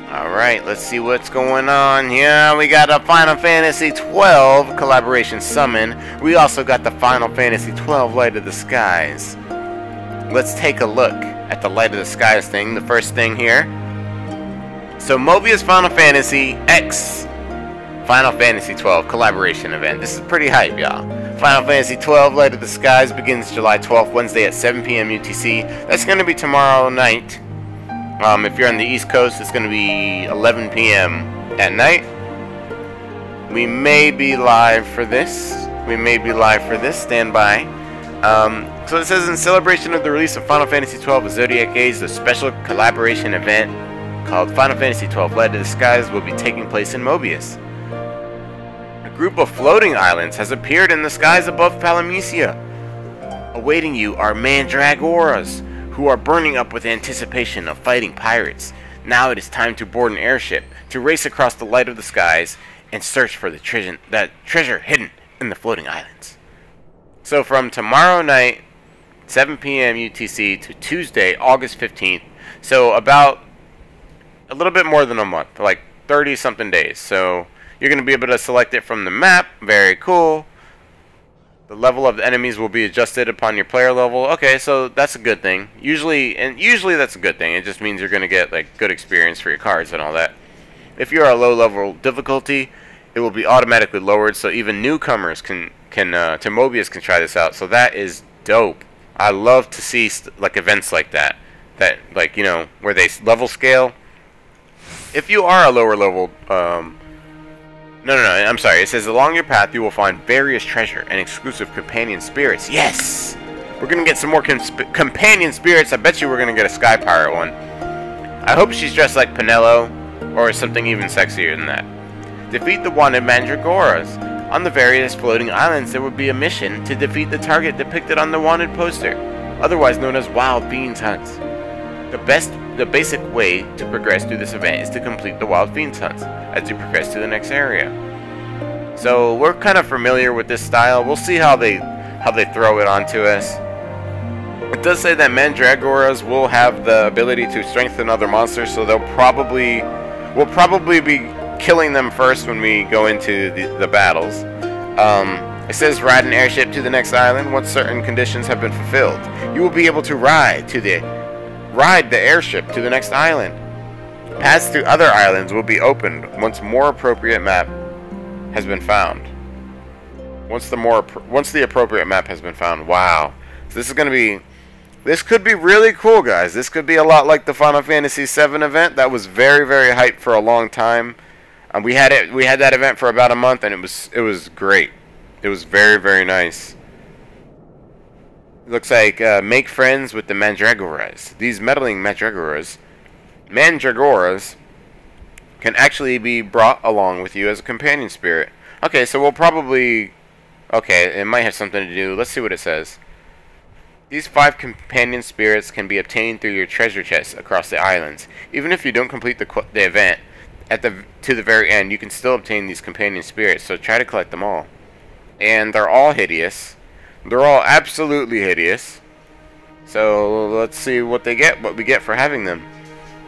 Alright, let's see what's going on here. We got a Final Fantasy XII collaboration summon. We also got the Final Fantasy XII Light of the Skies. Let's take a look at the Light of the Skies thing, the first thing here. So Mobius Final Fantasy X Final Fantasy XII collaboration event. This is pretty hype, y'all. Final Fantasy XII Light of the Skies begins July 12th, Wednesday at 7 p.m. UTC. That's going to be tomorrow night. If you're on the East Coast, it's going to be 11 p.m. at night. We may be live for this. Stand by. So it says, in celebration of the release of Final Fantasy XII Zodiac Age, the special collaboration event called Final Fantasy XII Light of the Skies will be taking place in Mobius. A group of floating islands has appeared in the skies above Palamecia. Awaiting you are Mandragoras, who are burning up with anticipation of fighting pirates. Now it is time to board an airship, to race across the light of the skies, and search for the treasure hidden in the floating islands. So from tomorrow night, 7 p.m. UTC, to Tuesday, August 15th, so about a little bit more than a month, like 30-something days. So you're going to be able to select it from the map. Very cool. The level of the enemies will be adjusted upon your player level. Okay, so that's a good thing. Usually that's a good thing. It just means you're going to get like good experience for your cards and all that. If you're a low level difficulty, it will be automatically lowered, so even newcomers to Mobius can try this out. So that is dope. I love to see like events like that. That, like, you know, where they level scale. If you are a lower level No, I'm sorry. It says, along your path you will find various treasure and exclusive companion spirits. Yes! We're going to get some more companion spirits. I bet you we're going to get a Sky Pirate one. I hope she's dressed like Penelo, or something even sexier than that. Defeat the wanted Mandragoras. On the various floating islands there will be a mission to defeat the target depicted on the wanted poster, otherwise known as Wild Fiends Hunts. The basic way to progress through this event is to complete the Wild Fiends Hunts as you progress to the next area. So we're kind of familiar with this style. We'll see how they throw it onto us. It does say that Mandragoras will have the ability to strengthen other monsters, so we'll probably be killing them first when we go into the battles. It says ride an airship to the next island once certain conditions have been fulfilled. You will be able to ride the airship to the next island. Paths to other islands will be opened once more appropriate map has been found. Once the appropriate map has been found. Wow. So this could be really cool, guys. This could be a lot like the Final Fantasy VII event that was very, very hyped for a long time. We had that event for about a month, and it was great. It was very, very nice. It looks like make friends with the Mandragoras. These meddling Mandragoras can actually be brought along with you as a companion spirit. Okay, so we'll probably... Okay, it might have something to do. Let's see what it says. These 5 companion spirits can be obtained through your treasure chests across the islands. Even if you don't complete the event to the very end, you can still obtain these companion spirits, so try to collect them all. And they're all hideous. They're all absolutely hideous. So let's see what we get for having them.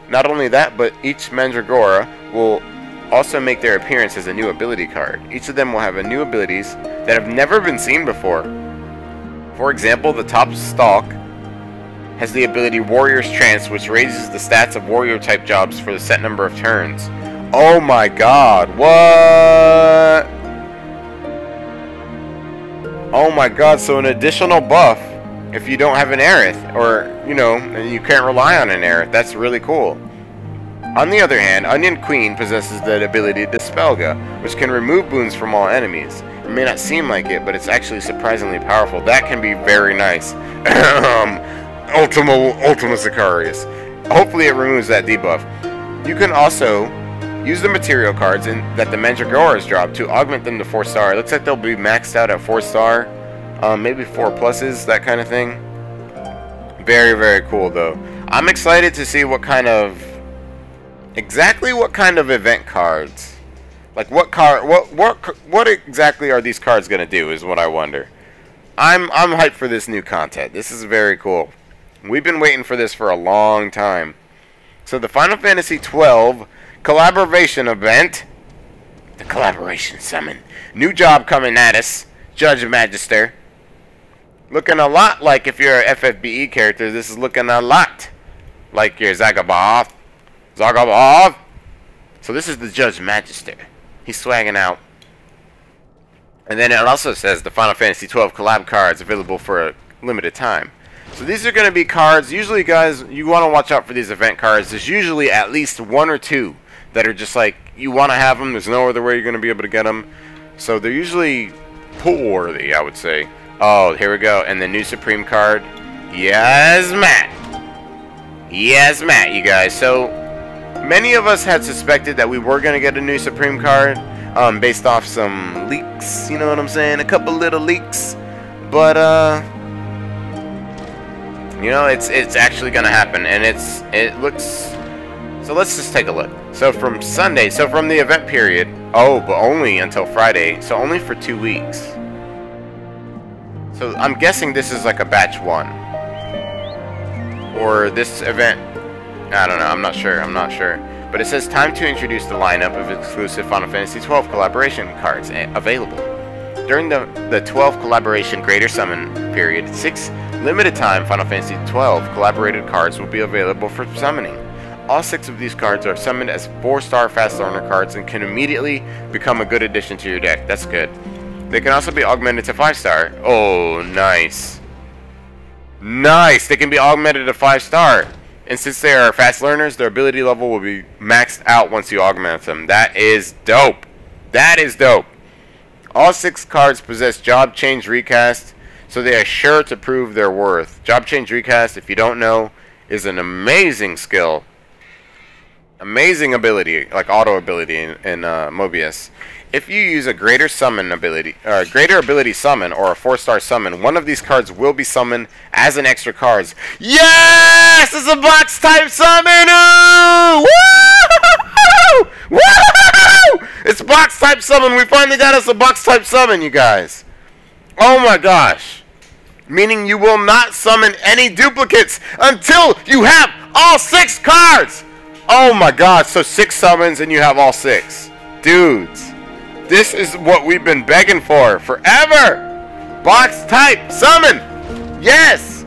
Not only that, but each Mandragora will also make their appearance as a new ability card. Each of them will have new abilities that have never been seen before. For example, the top stalk has the ability Warrior's Trance, which raises the stats of warrior type jobs for the set number of turns. Oh my god, what? Oh my god, so an additional buff if you don't have an Aerith, or, you know, you can't rely on an Aerith. That's really cool. On the other hand, Onion Queen possesses the ability Dispelga, which can remove boons from all enemies. It may not seem like it, but it's actually surprisingly powerful. That can be very nice. Ultima Sicarius. Hopefully it removes that debuff. You can also use the material cards that the Mandragoras drop to augment them to 4-star. It looks like they'll be maxed out at 4-star. Maybe 4 pluses, that kind of thing. Very, very cool, though. I'm excited to see exactly what kind of event cards. Like, what exactly are these cards going to do is what I wonder. I'm hyped for this new content. This is very cool. We've been waiting for this for a long time. So the Final Fantasy XII Collaboration event. The collaboration summon. New job coming at us. Judge Magister. Looking a lot like if you're an FFBE character, this is looking a lot like your Zagaboth. Zagaboth! So this is the Judge Magister. He's swagging out. And then it also says the Final Fantasy XII collab cards available for a limited time. So these are going to be cards, usually guys, you want to watch out for these event cards. There's usually at least one or two that are just like, you want to have them, there's no other way you're going to be able to get them. So they're usually pull-worthy, I would say. Oh, here we go. And the new Supreme card. Yazzmat. Yazzmat, you guys. So, many of us had suspected that we were going to get a new Supreme card. Based off some leaks. You know what I'm saying? A couple little leaks. But, you know, it's actually going to happen. And it looks... So let's just take a look. So from Sunday, so from the event period. Oh, but only until Friday. So only for 2 weeks. So I'm guessing this is like a batch 1. Or this event, I don't know, I'm not sure. But it says time to introduce the lineup of exclusive Final Fantasy XII collaboration cards available. During the 12 collaboration Greater Summon period, 6 limited time Final Fantasy XII collaborated cards will be available for summoning. All 6 of these cards are summoned as 4-star fast learner cards and can immediately become a good addition to your deck. That's good. They can also be augmented to 5-star. Oh, nice. Nice! They can be augmented to 5-star. And since they are fast learners, their ability level will be maxed out once you augment them. That is dope. That is dope. All 6 cards possess Job Change Recast, so they are sure to prove their worth. Job Change Recast, if you don't know, is an amazing skill. Amazing ability, like auto ability in Mobius. If you use a greater summon ability, greater ability summon, or a 4-star summon, one of these cards will be summoned as an extra card. Yes! It's a box type summon! Ooh! Woo! Woo! It's box type summon. We finally got us a box type summon, you guys. Oh my gosh. Meaning you will not summon any duplicates until you have all 6 cards. Oh my gosh. So 6 summons and you have all 6. Dudes. This is what we've been begging for forever! Box type summon! Yes!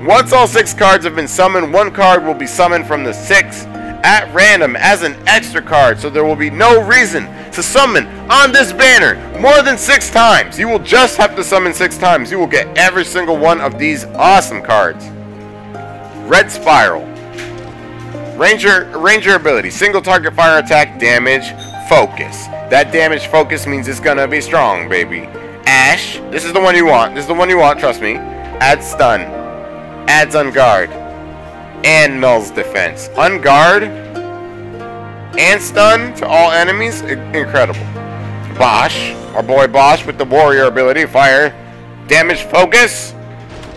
Once all 6 cards have been summoned, 1 card will be summoned from the 6 at random as an extra card, so there will be no reason to summon on this banner more than 6 times. You will just have to summon 6 times. You will get every single one of these awesome cards. Red Spiral. Ranger ability. Single target fire attack, damage, focus. That damage focus means it's gonna be strong, baby. Ash, this is the one you want. This is the one you want, trust me. Adds stun. Adds unguard. And nulls defense. Unguard and stun to all enemies. Incredible. Bosch, our boy Bosch with the warrior ability, fire. Damage focus.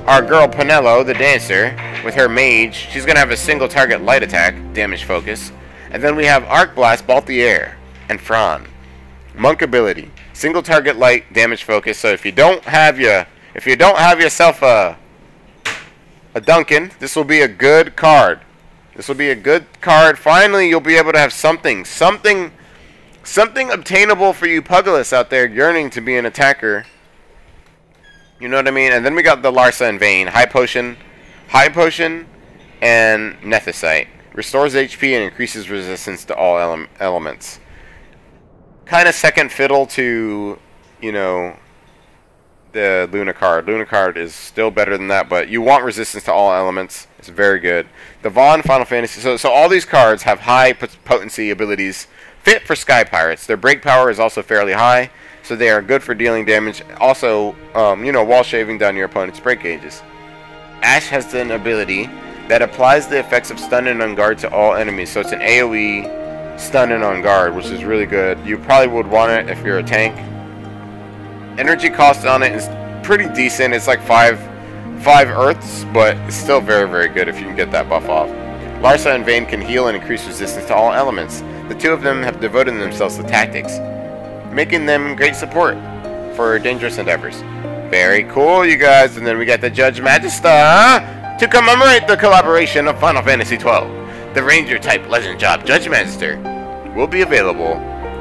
Our girl Pinello, the dancer, with her mage. She's gonna have a single target light attack, damage focus. And then we have Arc Blast, Bolt the Air, and Fran. Monk ability, single target light, damage focus. So if you don't have yourself a Duncan, this will be a good card. This will be a good card. Finally, you'll be able to have something obtainable for you Pugilists out there yearning to be an attacker. You know what I mean? And then we got the Larsa and Vayne, high potion, and Nethicite. Restores HP and increases resistance to all elements. Kind of second fiddle to, you know, the Luna card. Luna card is still better than that, but you want resistance to all elements. It's very good. The Vaughn Final Fantasy. So all these cards have high potency abilities fit for Sky Pirates. Their break power is also fairly high, so they are good for dealing damage. Also, you know, while shaving down your opponent's break gauges. Ash has an ability that applies the effects of stun and unguard to all enemies. So it's an AoE stun and on guard, which is really good. You probably would want it if you're a tank. Energy cost on it is pretty decent. It's like 5 earths, but it's still very, very good if you can get that buff off. Larsa and Vayne can heal and increase resistance to all elements. The two of them have devoted themselves to tactics, making them great support for dangerous endeavors. Very cool, you guys. And then we got the Judge Magister to commemorate the collaboration of Final Fantasy XII. the Ranger type legend job Judge Magister will be available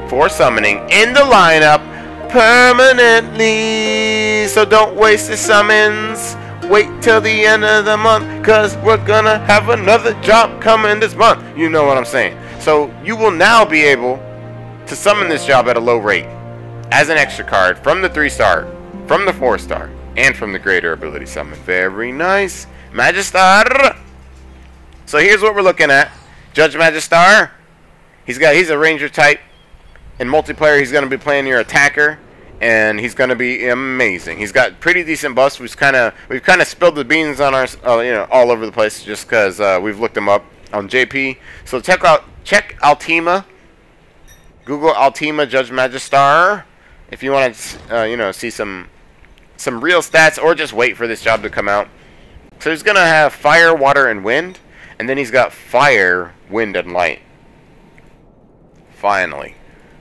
for summoning in the lineup permanently. So don't waste the summons. Wait till the end of the month, cause we're gonna have another job coming this month. You know what I'm saying. So you will now be able to summon this job at a low rate as an extra card from the 3-star, from the 4-star, and from the greater ability summon. Very nice. Magister. So here's what we're looking at. Judge Magister. He's a Ranger type. In multiplayer, he's going to be playing your attacker, and he's going to be amazing. He's got pretty decent buffs. We've kind of spilled the beans on our, all over the place, just because we've looked him up on JP. So check Ultima. Google Ultima Judge Magister if you want to, see some real stats, or just wait for this job to come out. So he's going to have fire, water, and wind, and then he's got fire, wind, and light. Finally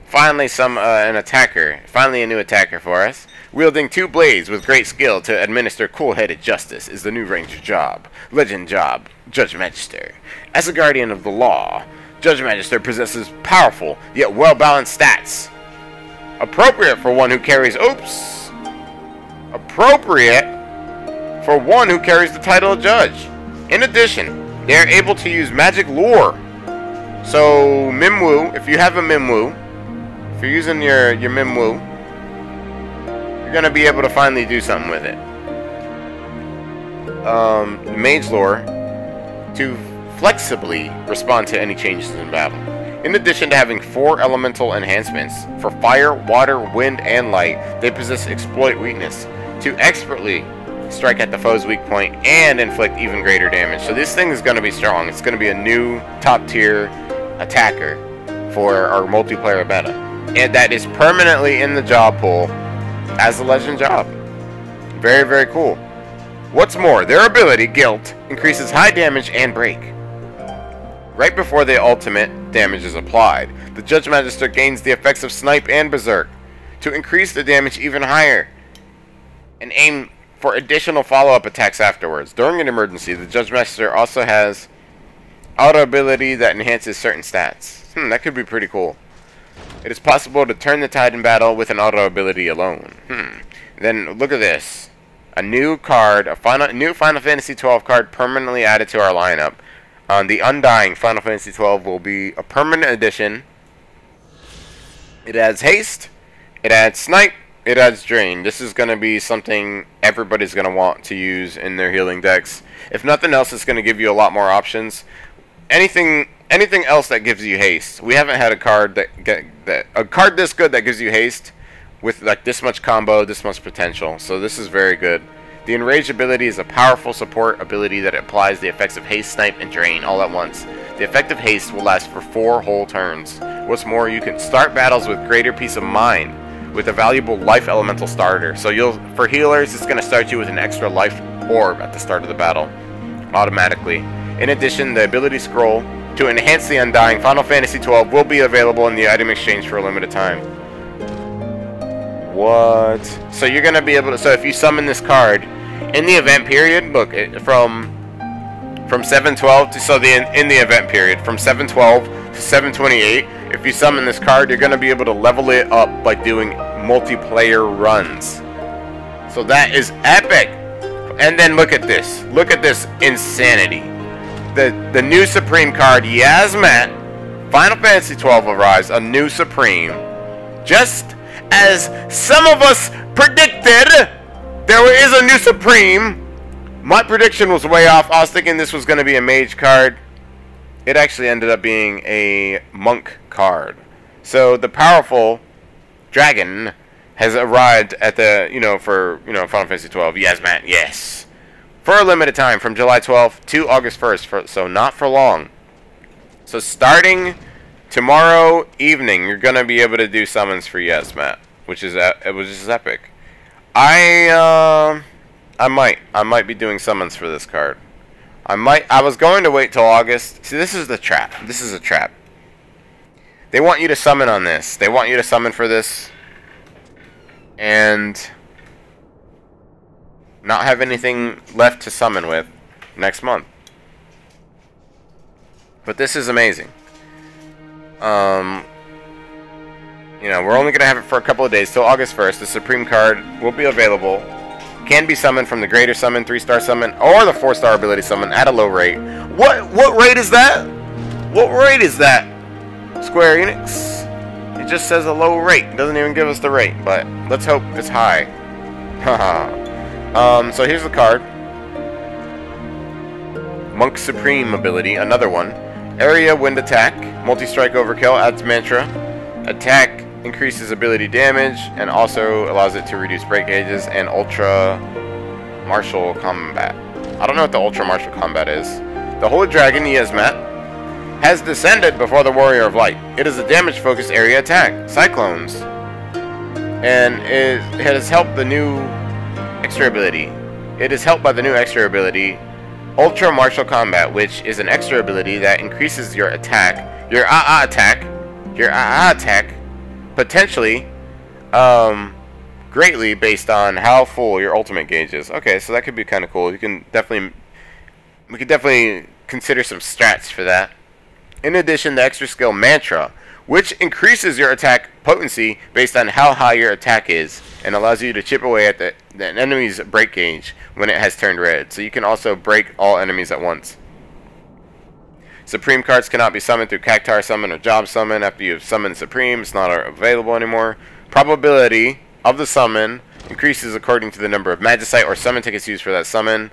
an attacker. Finally a new attacker for us. Wielding 2 blades with great skill to administer cool-headed justice is the new Ranger job. Legend job, Judge Magister. As a guardian of the law, Judge Magister possesses powerful yet well-balanced stats. Appropriate for one who carries the title of judge. In addition, they are able to use magic lore. So Mimwu, if you have a Mimwu, if you're using your Mimwu, you're gonna be able to finally do something with it. Mage lore to flexibly respond to any changes in battle. In addition to having 4 elemental enhancements for fire, water, wind, and light, they possess exploit weakness to expertly strike at the foe's weak point and inflict even greater damage. So this thing is going to be strong. It's going to be a new top tier attacker for our multiplayer meta, and that is permanently in the job pool as a legend job. Very, very cool. What's more, their ability, Guilt, increases high damage and break. Right before the ultimate damage is applied, the Judge Magister gains the effects of Snipe and Berserk to increase the damage even higher and aim for additional follow-up attacks afterwards. During an emergency, the Judge Magister also has auto ability that enhances certain stats. That could be pretty cool. It is possible to turn the tide in battle with an auto ability alone. Then look at this. A new card, new Final Fantasy XII card permanently added to our lineup. The Undying Final Fantasy XII will be a permanent addition. It adds haste, it adds snipe, it adds drain. This is going to be something everybody's going to want to use in their healing decks. If nothing else, it's going to give you a lot more options. Anything else that gives you haste. We haven't had a card a card this good that gives you haste with like this much combo, this much potential. So this is very good. The Enraged ability is a powerful support ability that applies the effects of haste, snipe, and drain all at once. The effect of haste will last for 4 whole turns. What's more, you can start battles with greater peace of mind with a valuable life elemental starter. So for healers, it's going to start you with an extra life orb at the start of the battle automatically. In addition, the ability scroll to enhance the Undying Final Fantasy XII will be available in the item exchange for a limited time. What? So you're going to be able to, so if you summon this card in the event period, look, from 7/12 to, so in the event period, from 7/12 to 7/28, if you summon this card, you're going to be able to level it up by doing multiplayer runs. So that is epic. And then look at this. Look at this insanity. The new Supreme card, Yazzmat, Final Fantasy XII arrives, a new Supreme. Just as some of us predicted, there is a new Supreme. My prediction was way off. I was thinking this was going to be a mage card. It actually ended up being a monk card. So the powerful dragon has arrived at the, for, Final Fantasy XII. Yazzmat, yes. For a limited time, from July 12th to August 1st, so not for long. So starting tomorrow evening, you're going to be able to do summons for Yazzmat, which is epic. I might be doing summons for this card. I was going to wait till August. See, this is the trap. This is a trap. They want you to summon on this. They want you to summon for this and not have anything left to summon with next month. But this is amazing. You know, we're only going to have it for a couple of days, till August 1st. The Supreme card will be available. Can be summoned from the Greater Summon, 3-star Summon, or the 4-star Ability Summon at a low rate. What rate is that? What rate is that? Square Enix. It just says a low rate. It doesn't even give us the rate, but let's hope it's high. Haha. So here's the card. Monk Supreme ability, another one. Area Wind Attack, Multi-Strike Overkill, adds Mantra. Attack increases ability damage, and also allows it to reduce break gauges, and Ultra Martial Combat. I don't know what the Ultra Martial Combat is. The Holy Dragon, Yazzmat, has descended before the Warrior of Light. It is a damage-focused area attack, Cyclones. And it has helped the new extra ability. It is helped by the new extra ability, Ultra Martial Combat, which is an extra ability that increases your attack, your attack, potentially, greatly based on how full your ultimate gauge is. Okay, so that could be kind of cool. We could definitely consider some strats for that. In addition, the extra skill Mantra, which increases your attack potency based on how high your attack is, and allows you to chip away at the enemy's break gauge when it has turned red. So you can also break all enemies at once. Supreme cards cannot be summoned through Cactar Summon or Job Summon. After you have summoned Supreme, it's not available anymore. Probability of the summon increases according to the number of Magicite or summon tickets used for that summon,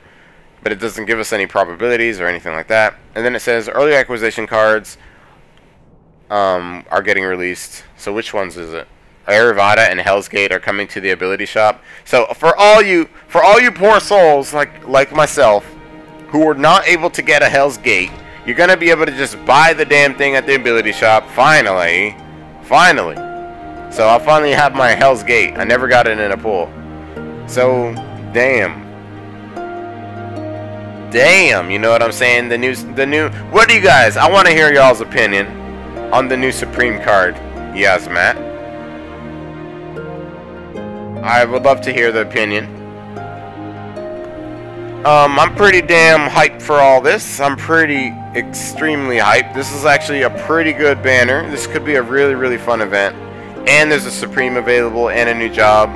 but it doesn't give us any probabilities or anything like that. And then it says early acquisition cards are getting released. So which ones is it? Ayurveda and Hell's Gate are coming to the ability shop. So for all you poor souls like myself who were not able to get a Hell's Gate, you're gonna be able to just buy the damn thing at the ability shop. Finally. So I'll finally have my Hell's Gate. I never got it in a pool. So damn, you know what I'm saying? The new. What do you guys? I want to hear y'all's opinion on the new Supreme card, Yazzmat. I would love to hear the opinion. I'm pretty damn hyped for all this. I'm extremely hyped. This is actually a pretty good banner. This could be a really, really fun event. And there's a Supreme available and a new job.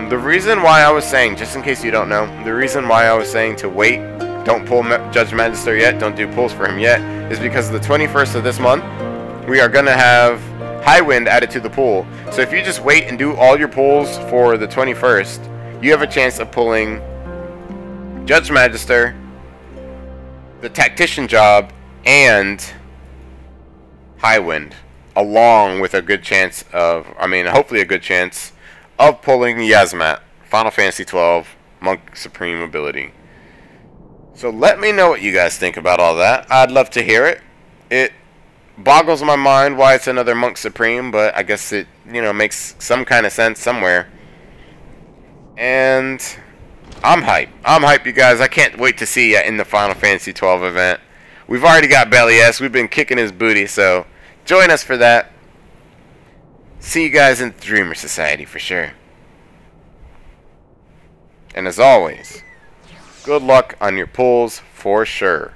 The reason why I was saying, just in case you don't know, the reason why I was saying to wait, don't pull Judge Magister yet, don't do pulls for him yet, is because the 21st of this month, we are going to have High Wind added to the pool. So if you just wait and do all your pulls for the 21st, you have a chance of pulling Judge Magister, the Tactician job, and High Wind, along with a good chance of, hopefully a good chance of pulling Yazzmat, Final Fantasy XII, Monk Supreme ability. So let me know what you guys think about all that. I'd love to hear it. It boggles my mind why it's another Monk Supreme, but I guess it, makes some kind of sense somewhere. And I'm hyped. I'm hyped, you guys. I can't wait to see you in the Final Fantasy XII event. We've already got Belly S. We've been kicking his booty, so join us for that. See you guys in the Dreamer Society for sure. And as always, good luck on your pulls for sure.